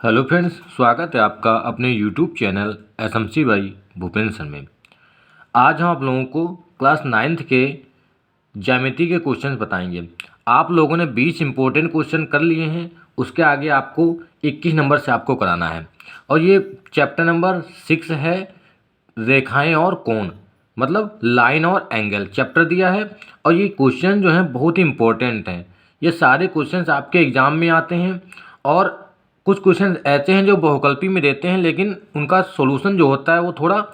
Hello friends, स्वागत है आपका अपने YouTube channel SMC by Bhupendra sir में। आज हम आप लोगों को क्लास 9th के ज्यामिति के क्वेश्चंस बताएंगे। आप लोगों ने 20 इंपॉर्टेंट क्वेश्चन कर लिए हैं, उसके आगे आपको 21 नंबर से आपको कराना है। और ये चैप्टर नंबर 6 है, रेखाएं और कोण, मतलब लाइन और एंगल चैप्टर दिया है। और ये क्वेश्चन जो हैं बहुत ही इंपॉर्टेंट हैं। ये सारे क्वेश्चंस आपके एग्ज़ाम में आते हैं और कुछ क्वेश्चन ऐसे हैं जो बहुकल्पी में देते हैं, लेकिन उनका सॉल्यूशन जो होता है वो थोड़ा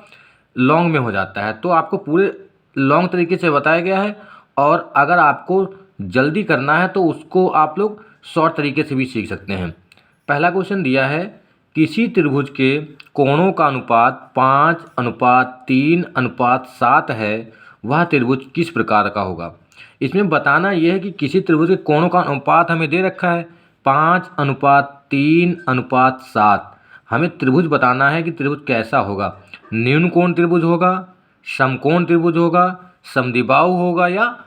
लॉन्ग में हो जाता है। तो आपको पूरे लॉन्ग तरीके से बताया गया है, और अगर आपको जल्दी करना है तो उसको आप लोग शॉर्ट तरीके से भी सीख सकते हैं। पहला क्वेश्चन दिया है, किसी त्रिभुज के कोणों का अनुपात 5:3:7 है, वह त्रिभुज किस प्रकार का होगा। इसमें बताना यह है कि किसी त्रिभुज के कोणों का अनुपात हमें दे रखा है 5:3:7। हमें त्रिभुज बताना है कि त्रिभुज कैसा होगा। न्यून कोण त्रिभुज होगा, समकोण त्रिभुज होगा, समद्विबाहु होगा या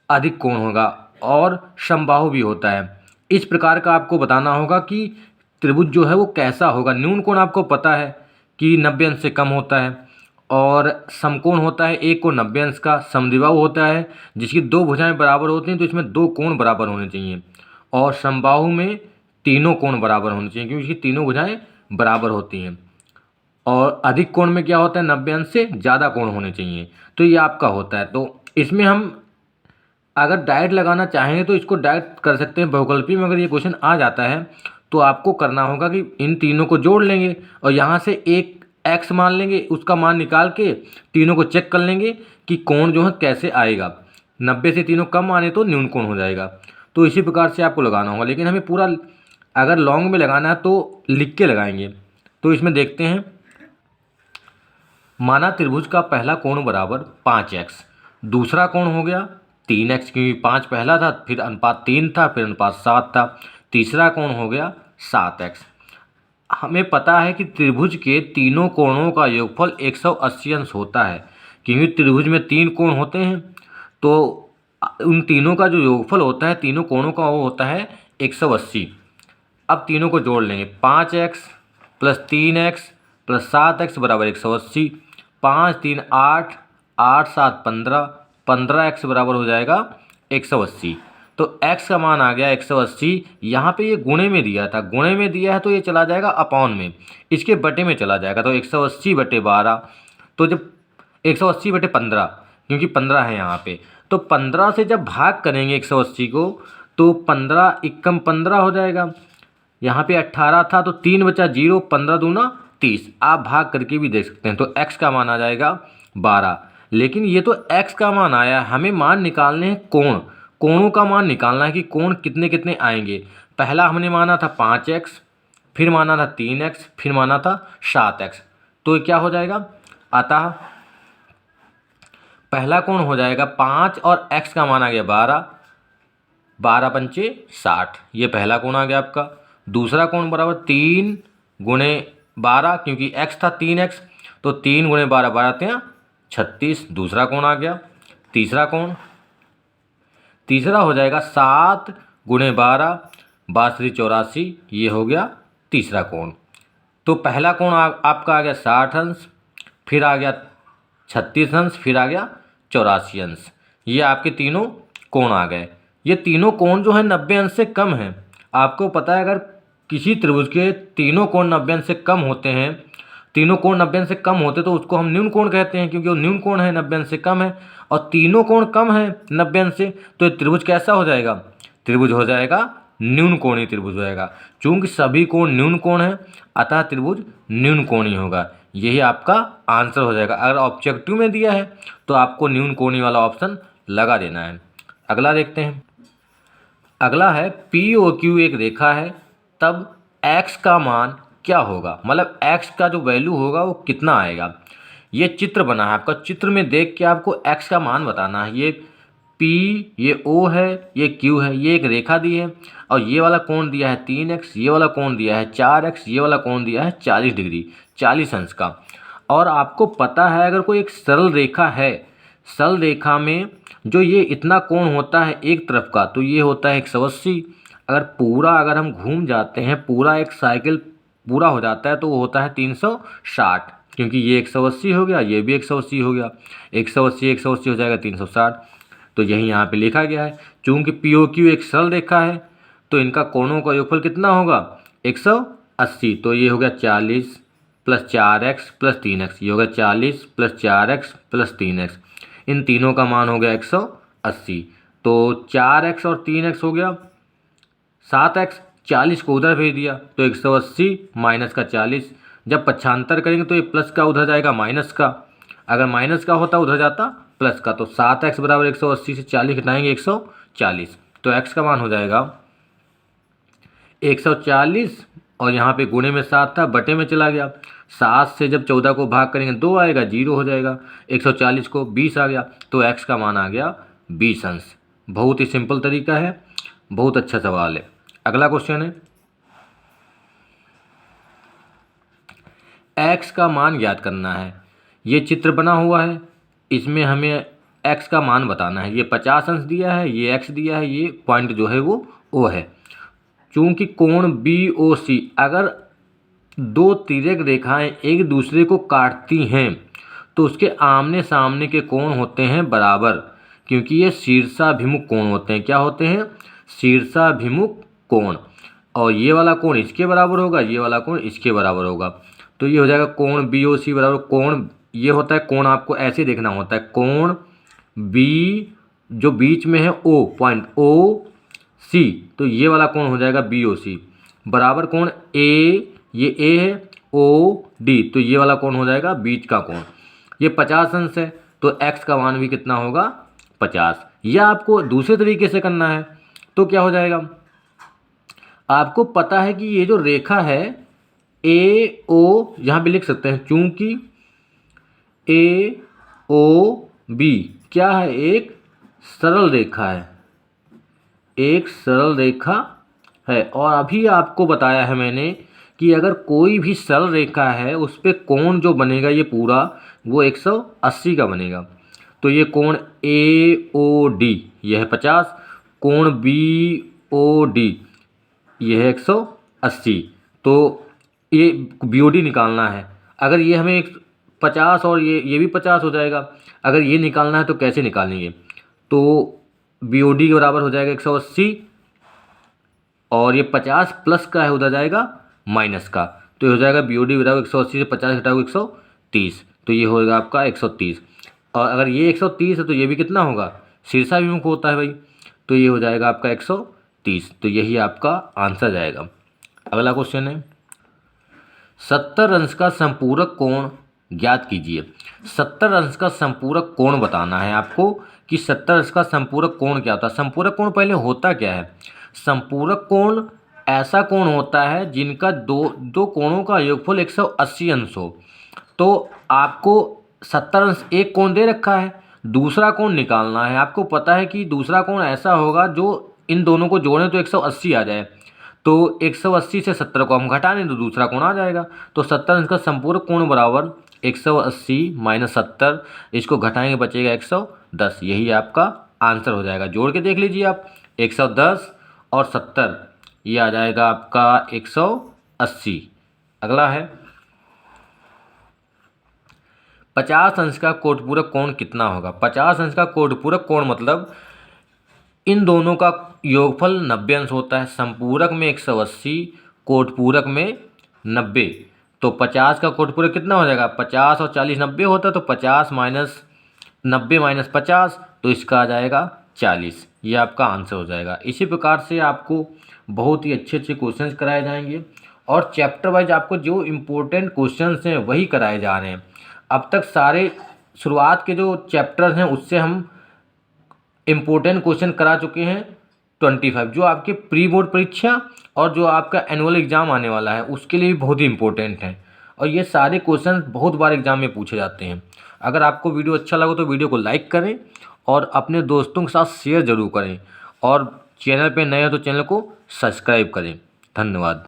अधिक कोण होगा, और समबाहु भी होता है। इस प्रकार का आपको बताना होगा कि त्रिभुज जो है वो कैसा होगा। न्यून कोण आपको पता है कि 90 अंश से कम होता है, और समकोण होता है एक कोण 90 अंश का। समद्विबाहु होता है जिसकी दो भुजाएं बराबर होती हैं, तो इसमें दो कोण बराबर होने चाहिए। और समबाहु में तीनों कोण बराबर होने चाहिए, क्योंकि इसकी तीनों भुजाएं बराबर होती हैं। और अधिक कोण में क्या होता है, 90 अंश से ज़्यादा कोण होने चाहिए। तो ये आपका होता है। तो इसमें हम अगर डायरेक्ट लगाना चाहेंगे तो इसको डायरेक्ट कर सकते हैं। बहुकल्पी में अगर ये क्वेश्चन आ जाता है तो आपको करना होगा कि इन तीनों को जोड़ लेंगे और यहाँ से एक x मान लेंगे, उसका मान निकाल के तीनों को चेक कर लेंगे कि कोण जो है कैसे आएगा। 90 से तीनों कम आने तो न्यून कोण हो जाएगा। तो इसी प्रकार से आपको लगाना होगा, लेकिन हमें पूरा अगर लॉन्ग में लगाना है तो लिख के लगाएंगे। तो इसमें देखते हैं, माना त्रिभुज का पहला कोण बराबर 5x, दूसरा कोण हो गया 3x, क्योंकि 5 पहला था, फिर अनुपात 3 था, फिर अनुपात 7 था। तीसरा कोण हो गया 7x। हमें पता है कि त्रिभुज के तीनों कोणों का योगफल 180 अंश होता है, क्योंकि त्रिभुज में 3 कोण होते हैं। तो उन तीनों का जो योगफल होता है तीनों कोणों का, वो होता है 180। अब तीनों को जोड़ लेंगे, 5x plus 3x plus 7x बराबर 180। 5 3 8, 8 7 15, 15x बराबर हो जाएगा 180। तो x का मान आ गया 180। यहाँ पे ये गुणे में दिया था, गुणे में दिया है तो ये चला जाएगा अपॉन में, इसके बटे में चला जाएगा। तो 180/12, तो जब 180/15, क्योंकि 15 है यहाँ पे, तो 15 से जब भाग करेंगे 180 को तो 15 एकम 15 हो जाएगा। यहाँ पे 18 था तो 3 बचा 0, 15 दूना 30। आप भाग करके भी देख सकते हैं। तो x का मान आ जाएगा 12। लेकिन ये तो x का मान आया, हमें मान निकालने हैं कोण। कोणों का मान निकालना है कि कोण कितने कितने आएंगे। पहला हमने माना था 5x, फिर माना था 3x, फिर माना था 7x। तो ये क्या हो जाएगा, अतः पहला कोण हो जाएगा 5 और x का मान आ गया 12, 12 पंचे 60, ये पहला कोण आ गया आपका। दूसरा कोण बराबर 3 गुणे 12, क्योंकि x था 3x, तो 3 गुणे 12, 12 3 36, दूसरा कोण आ गया। तीसरा कोण, तीसरा हो जाएगा 7 गुणे 12, 12 84, ये हो गया तीसरा कोण। तो पहला कोण आपका आ गया 60 अंश, फिर आ गया 36 अंश, फिर आ गया 84 अंश। ये आपके तीनों कोण आ गए। ये तीनों कोण जो है 90 अंश से कम है। आपको पता है, अगर किसी त्रिभुज के तीनों कोण 90 अंश से कम होते हैं, तीनों कोण 90 अंश से कम होते तो उसको हम न्यून कोण कहते हैं, क्योंकि वो न्यून कोण है, 90 अंश से कम है। और तीनों कोण कम है 90 अंश से, तो ये त्रिभुज कैसा हो जाएगा, त्रिभुज हो जाएगा न्यून कोणीय त्रिभुज हो जाएगा। चूंकि सभी कोण न्यून कोण है, अतः त्रिभुज न्यून कोणीय होगा। यही आपका आंसर हो जाएगा। अगर ऑब्जेक्टिव में दिया है तो आपको न्यून कोणीय वाला ऑप्शन लगा देना है। अगला देखते हैं। अगला है, पी ओ क्यू एक रेखा है, तब x का मान क्या होगा, मतलब x का जो वैल्यू होगा वो कितना आएगा। ये चित्र बना है आपका, चित्र में देख के आपको x का मान बताना है। ये P, ये O है, ये Q है, ये एक रेखा दी है, और ये वाला कोण दिया है 3x, ये वाला कोण दिया है 4x, ये वाला कोण दिया है 40 डिग्री, 40 अंश का। और आपको पता है, अगर कोई एक सरल रेखा है, सरल रेखा में जो ये इतना कोण होता है एक तरफ का, तो ये होता है 180। अगर हम घूम जाते हैं, पूरा एक साइकिल पूरा हो जाता है तो वो होता है 360, क्योंकि ये 180 हो गया, ये भी 180 हो गया, 180 180 हो जाएगा 360। तो यही यहाँ पे लिखा गया है। चूंकि पी ओ क्यू एक सरल रेखा है तो इनका कोणों का योगफल कितना होगा 180। तो ये हो गया 40 प्लस 4x प्लस 3x, ये होगा 40 प्लस 4x प्लस 3x, इन तीनों का मान हो गया 180। तो 4x और 3x हो गया 7x, 40 को उधर भेज दिया तो 180 माइनस का 40, जब पक्षांतर करेंगे तो ये प्लस का उधर जाएगा माइनस का, अगर माइनस का होता उधर जाता प्लस का। तो 7x बराबर 180 से 40 घटाएंगे 140, तो x का मान हो जाएगा 140, और यहाँ पे गुणे में 7 था, बटे में चला गया, 7 से जब 14 को भाग करेंगे 2 आएगा, 0 हो जाएगा, 140 को 20 आ गया, तो x का मान आ गया 20 अंश। बहुत ही सिंपल तरीका है, बहुत अच्छा सवाल है। अगला क्वेश्चन है, x का मान ज्ञात करना है। ये चित्र बना हुआ है, इसमें हमें x का मान बताना है। ये 50 अंश दिया है, ये x दिया है, ये पॉइंट जो है वो O है। चूंकि कोण BOC, अगर दो तिर्यक रेखाएं एक दूसरे को काटती हैं तो उसके आमने सामने के कोण होते हैं बराबर, क्योंकि ये शीर्षाभिमुख कोण होते हैं। क्या होते हैं? शीर्षाभिमुख कोण। और ये वाला कोण इसके बराबर होगा, ये वाला कोण इसके बराबर होगा। तो ये हो जाएगा कोण BOC बराबर कोण, ये होता है कोण, आपको ऐसे देखना होता है, कोण B जो बीच में है O पॉइंट OC, तो ये वाला कोण हो जाएगा BOC बराबर कोण A, ये A है, OD, तो ये वाला कोण हो जाएगा बीच का कोण। ये 50 अंश है तो x का मान भी कितना होगा 50। या आपको दूसरे तरीके से करना है तो क्या हो जाएगा, आपको पता है कि ये जो रेखा है AO, यहाँ पे लिख सकते हैं, चूंकि AOB क्या है, एक सरल रेखा है, एक सरल रेखा है। और अभी आपको बताया है मैंने कि अगर कोई भी सरल रेखा है उस पर कोण जो बनेगा ये पूरा वो 180 का बनेगा। तो ये कोण AOD यह है 50, कोण BOD यह है 180। तो ये BOD निकालना है, अगर ये हमें 50 और ये भी 50 हो जाएगा, अगर ये निकालना है तो कैसे निकालेंगे, तो BOD के बराबर हो जाएगा 180, और ये 50 प्लस का है उधर जाएगा माइनस का, तो ये हो जाएगा BOD बराबर 180 से 50 घटाओगे 130, तो ये होगा आपका 130। और अगर ये 130 है तो ये भी कितना होगा, शीर्षाभिमुख होता है भाई, तो ये हो जाएगा आपका 130। तो यही आपका आंसर जाएगा। अगला क्वेश्चन है, 70 अंश का संपूरक कोण ज्ञात कीजिए। 70 अंश का संपूरक कोण बताना है आपको कि 70 अंश का संपूरक कोण क्या होता है। संपूरक कोण पहले होता क्या है, संपूरक कोण ऐसा कोण होता है जिनका दो कोणों का योगफल 180 अंश हो। तो आपको 70 अंश एक कोण दे रखा है, दूसरा कोण निकालना है। आपको पता है कि दूसरा कोण ऐसा होगा जो इन दोनों को जोड़ें तो 180 आ जाए, तो 180 से 70 को हम घटा दें तो दूसरा कोण आ जाएगा। तो 70 अंश का संपूरक कोण बराबर 180 माइनस 70, इसको घटाएंगे बचेगा 110, यही आपका आंसर हो जाएगा। जोड़ के देख लीजिए आप, 110 और 70 ये आ जाएगा आपका 180। अगला है, 50 अंश का कोटपूरक कोण कितना होगा। 50 अंश का कोटपूरक कोण मतलब इन दोनों का योगफल 90 अंश होता है। संपूरक में 180, कोटपूरक में 90, तो 50 का कोटपूरक कितना हो जाएगा, 50 और 40 90 होता है, तो 50 माइनस 90 माइनस 50, तो इसका आ जाएगा 40। ये आपका आंसर हो जाएगा। इसी प्रकार से आपको बहुत ही अच्छे अच्छे क्वेश्चंस कराए जाएंगे और चैप्टर वाइज आपको जो इम्पोर्टेंट क्वेश्चंस हैं वही कराए जा रहे हैं। अब तक सारे शुरुआत के जो चैप्टर्स हैं उससे हम इम्पोर्टेंट क्वेश्चन करा चुके हैं 25, जो आपके प्री बोर्ड परीक्षा और जो आपका एनुअल एग्ज़ाम आने वाला है उसके लिए भी बहुत ही इंपॉर्टेंट हैं। और ये सारे क्वेश्चन बहुत बार एग्ज़ाम में पूछे जाते हैं। अगर आपको वीडियो अच्छा लगा तो वीडियो को लाइक करें और अपने दोस्तों के साथ शेयर ज़रूर करें, और चैनल पे नए हो तो चैनल को सब्सक्राइब करें। धन्यवाद।